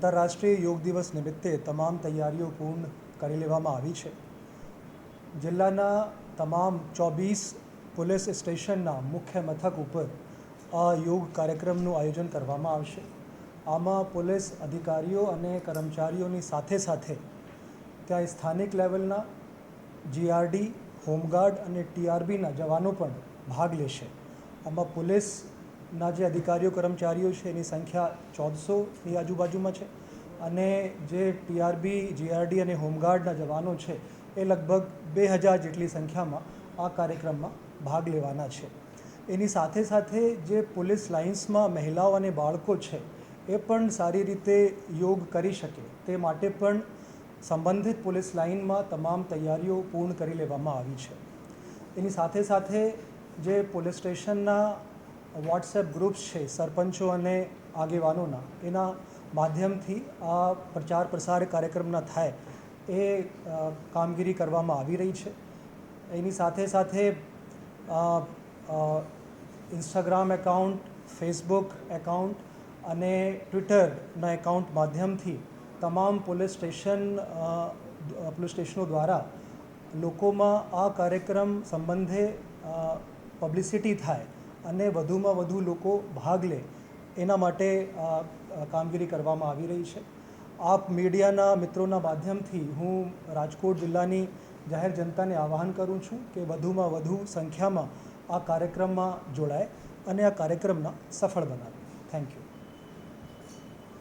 આંતરરાષ્ટ્રીય યોગ દિવસ નિમિત્તે તમામ તૈયારીઓ પૂર્ણ કરી લેવામાં આવી છે। જિલ્લાના તમામ 24 પોલીસ સ્ટેશનના મુખ્ય મથક ઉપર આ યોગ કાર્યક્રમનું આયોજન કરવામાં આવશે। આમાં પોલીસ અધિકારીઓ અને કર્મચારીઓની સાથે સાથે ત્યાં સ્થાનિક લેવલના જીઆરડી, હોમગાર્ડ અને ટીઆરબીના જવાનો પણ ભાગ લેશે। આમાં પોલીસના જે અધિકારીઓ કર્મચારીઓ છે એની સંખ્યા 1400ની આજુબાજુમાં છે અને જે ટીઆરબી, જીઆરડી અને હોમગાર્ડના જવાનો છે એ લગભગ 2000 જેટલી સંખ્યામાં આ કાર્યક્રમમાં ભાગ લેવાના છે। એની સાથે સાથે જે પોલીસ લાઇન્સમાં મહિલાઓ અને બાળકો છે એ પણ સારી રીતે યોગ કરી શકે તે માટે પણ સંબંધિત પોલીસ લાઇનમાં તમામ તૈયારીઓ પૂર્ણ કરી લેવામાં આવી છે। એની સાથે સાથે જે પોલીસ સ્ટેશનના વોટ્સએપ ગ્રુપ્સ છે સરપંચો અને આગેવાનોના, એના માધ્યમથી આ પ્રચાર પ્રસાર કાર્યક્રમના થાય એ કામગીરી કરવામાં આવી રહી છે। એની સાથે સાથે ઇન્સ્ટાગ્રામ એકાઉન્ટ, ફેસબુક એકાઉન્ટ અને ટ્વિટરના એકાઉન્ટ માધ્યમથી તમામ પોલીસ સ્ટેશનો દ્વારા લોકોમાં આ કાર્યક્રમ સંબંધે પબ્લિસિટી થાય અને વધુમાં વધુ લોકો ભાગ લે એના માટે કામગીરી કરવામાં આવી રહી છે। આપ મીડિયાના મિત્રોના માધ્યમથી હું રાજકોટ જિલ્લાની જાહેર જનતાને આહ્વાન કરું છું કે વધુમાં વધુ સંખ્યામાં આ કાર્યક્રમમાં જોડાય અને આ કાર્યક્રમને સફળ બનાવે। Thank you.